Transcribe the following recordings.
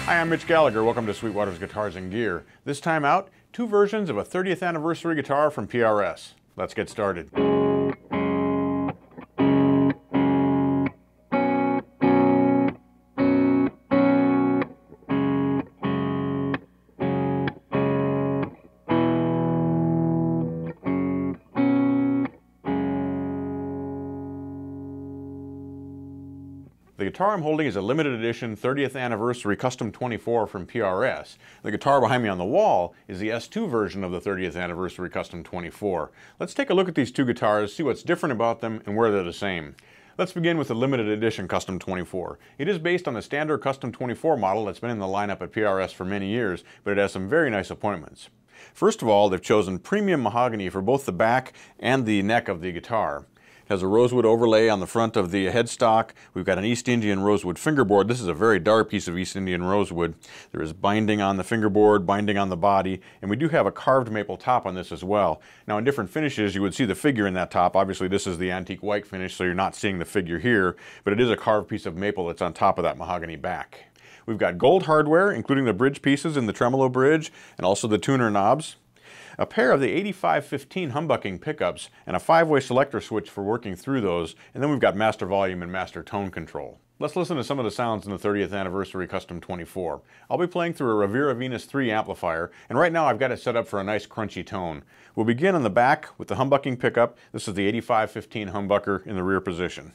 Hi, I'm Mitch Gallagher. Welcome to Sweetwater's Guitars and Gear. This time out, two versions of a 30th anniversary guitar from PRS. Let's get started. The guitar I'm holding is a limited edition 30th anniversary custom 24 from PRS. The guitar behind me on the wall is the S2 version of the 30th anniversary custom 24. Let's take a look at these two guitars, see what's different about them and where they're the same. Let's begin with the limited edition custom 24. It is based on the standard custom 24 model that's been in the lineup at PRS for many years, but it has some very nice appointments. First of all, they've chosen premium mahogany for both the back and the neck of the guitar. Has a rosewood overlay on the front of the headstock. We've got an East Indian rosewood fingerboard. This is a very dark piece of East Indian rosewood. There is binding on the fingerboard, binding on the body, and we do have a carved maple top on this as well. Now in different finishes you would see the figure in that top. Obviously this is the antique white finish, so you're not seeing the figure here, but it is a carved piece of maple that's on top of that mahogany back. We've got gold hardware, including the bridge pieces in the tremolo bridge, and also the tuner knobs. A pair of the 8515 humbucking pickups and a 5-way selector switch for working through those, and then we've got master volume and master tone control. Let's listen to some of the sounds in the 30th anniversary custom 24. I'll be playing through a Rivera Venus 3 amplifier, and right now I've got it set up for a nice crunchy tone. We'll begin on the back with the humbucking pickup. This is the 8515 humbucker in the rear position.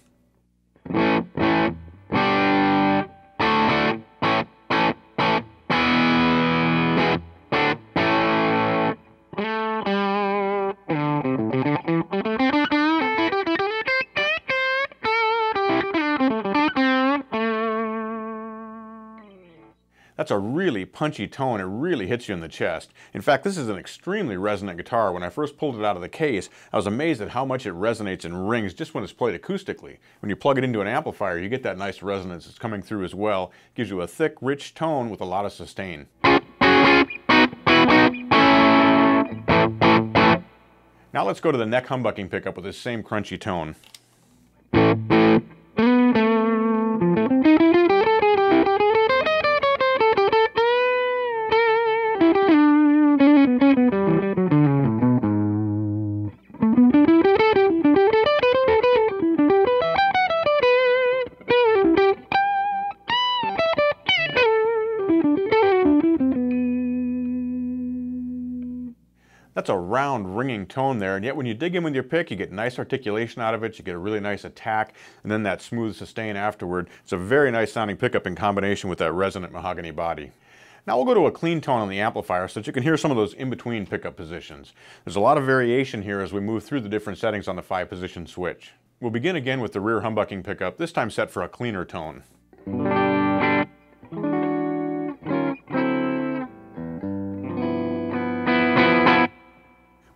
That's a really punchy tone. It really hits you in the chest. In fact, this is an extremely resonant guitar. When I first pulled it out of the case, I was amazed at how much it resonates and rings just when it's played acoustically. When you plug it into an amplifier, you get that nice resonance that's coming through as well. It gives you a thick, rich tone with a lot of sustain. Now let's go to the neck humbucking pickup with this same crunchy tone. That's a round, ringing tone there, and yet when you dig in with your pick, you get nice articulation out of it, you get a really nice attack, and then that smooth sustain afterward. It's a very nice sounding pickup in combination with that resonant mahogany body. Now we'll go to a clean tone on the amplifier so that you can hear some of those in-between pickup positions. There's a lot of variation here as we move through the different settings on the 5-position switch. We'll begin again with the rear humbucking pickup, this time set for a cleaner tone.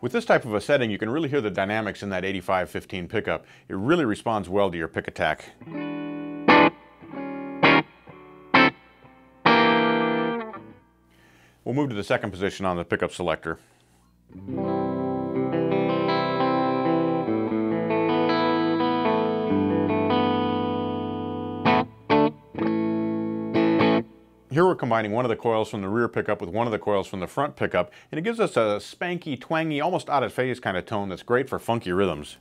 With this type of a setting, you can really hear the dynamics in that 8515 pickup. It really responds well to your pick attack. We'll move to the second position on the pickup selector. Here we're combining one of the coils from the rear pickup with one of the coils from the front pickup, and it gives us a spanky, twangy, almost out of phase kind of tone that's great for funky rhythms.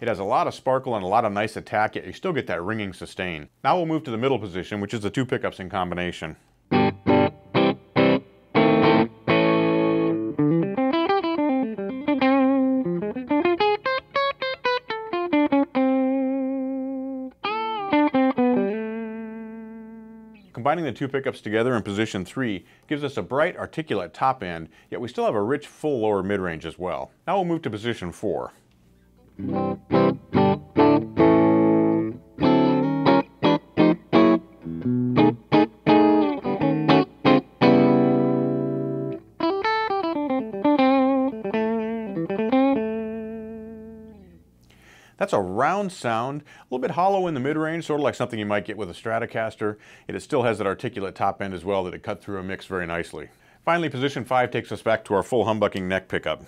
It has a lot of sparkle and a lot of nice attack, yet you still get that ringing sustain. Now we'll move to the middle position, which is the two pickups in combination. Combining the two pickups together in position 3 gives us a bright, articulate top end, yet we still have a rich, full lower mid-range as well. Now we'll move to position 4. That's a round sound, a little bit hollow in the mid-range, sort of like something you might get with a Stratocaster, and it still has that articulate top end as well that it cut through a mix very nicely. Finally, position 5 takes us back to our full humbucking neck pickup.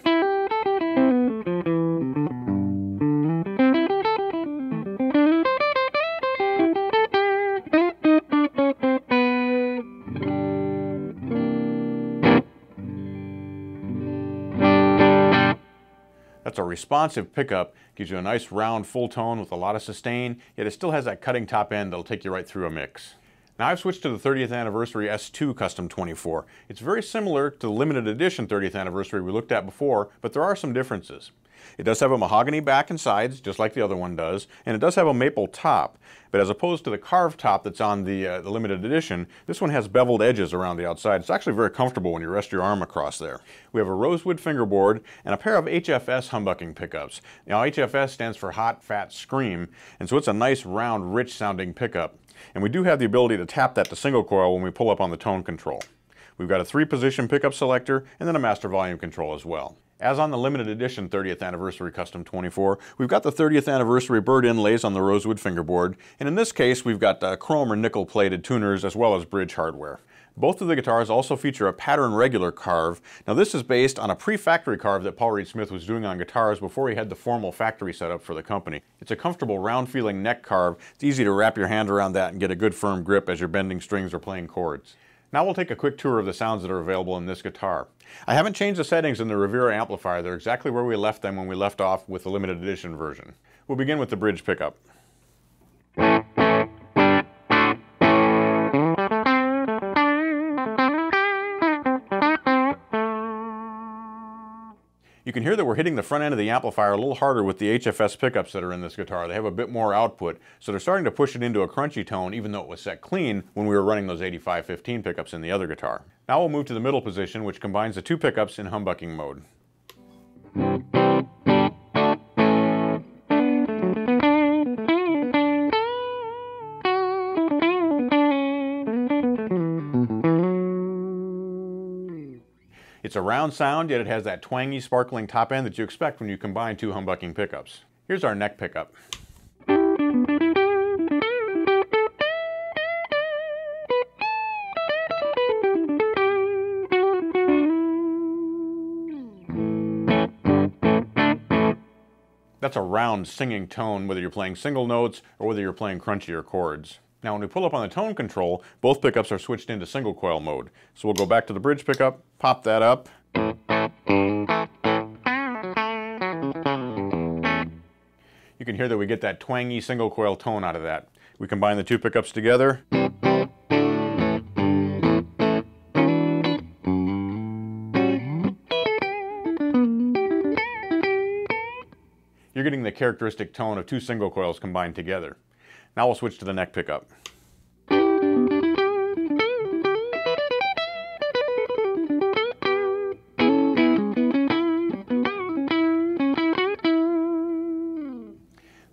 That's a responsive pickup, gives you a nice round full tone with a lot of sustain, yet it still has that cutting top end that'll take you right through a mix. Now I've switched to the 30th Anniversary S2 Custom 24. It's very similar to the limited edition 30th Anniversary we looked at before, but there are some differences. It does have a mahogany back and sides, just like the other one does, and it does have a maple top. But as opposed to the carved top that's on the limited edition, this one has beveled edges around the outside. It's actually very comfortable when you rest your arm across there. We have a rosewood fingerboard and a pair of HFS humbucking pickups. Now HFS stands for Hot Fat Scream, and so it's a nice round rich sounding pickup. And we do have the ability to tap that to single coil when we pull up on the tone control. We've got a 3-position pickup selector and then a master volume control as well. As on the limited edition 30th Anniversary Custom 24, we've got the 30th Anniversary bird inlays on the rosewood fingerboard, and in this case we've got chrome or nickel plated tuners as well as bridge hardware. Both of the guitars also feature a pattern regular carve. Now this is based on a pre-factory carve that Paul Reed Smith was doing on guitars before he had the formal factory setup for the company. It's a comfortable round feeling neck carve. It's easy to wrap your hand around that and get a good firm grip as you're bending strings or playing chords. Now we'll take a quick tour of the sounds that are available in this guitar. I haven't changed the settings in the Rivera amplifier. They're exactly where we left them when we left off with the limited edition version. We'll begin with the bridge pickup. You can hear that we're hitting the front end of the amplifier a little harder with the HFS pickups that are in this guitar. They have a bit more output, so they're starting to push it into a crunchy tone even though it was set clean when we were running those 8515 pickups in the other guitar. Now we'll move to the middle position, which combines the 2 pickups in humbucking mode. It's a round sound, yet it has that twangy, sparkling top end that you expect when you combine 2 humbucking pickups. Here's our neck pickup. That's a round singing tone whether you're playing single notes or whether you're playing crunchier chords. Now when we pull up on the tone control, both pickups are switched into single coil mode. So we'll go back to the bridge pickup, pop that up. You can hear that we get that twangy single coil tone out of that. We combine the 2 pickups together. You're getting the characteristic tone of 2 single coils combined together. Now we'll switch to the neck pickup.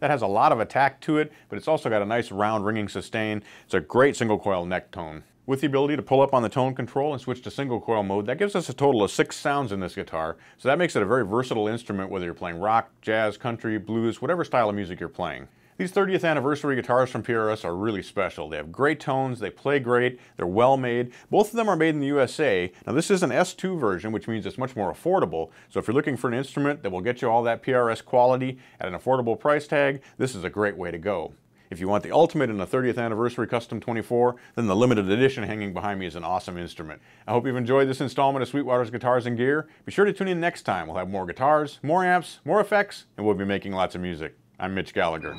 That has a lot of attack to it, but it's also got a nice round ringing sustain. It's a great single coil neck tone. With the ability to pull up on the tone control and switch to single coil mode, that gives us a total of 6 sounds in this guitar, so that makes it a very versatile instrument whether you're playing rock, jazz, country, blues, whatever style of music you're playing. These 30th Anniversary guitars from PRS are really special. They have great tones, they play great, they're well made. Both of them are made in the USA. Now this is an S2 version, which means it's much more affordable. So if you're looking for an instrument that will get you all that PRS quality at an affordable price tag, this is a great way to go. If you want the ultimate in a 30th Anniversary Custom 24, then the limited edition hanging behind me is an awesome instrument. I hope you've enjoyed this installment of Sweetwater's Guitars and Gear. Be sure to tune in next time. We'll have more guitars, more amps, more effects, and we'll be making lots of music. I'm Mitch Gallagher.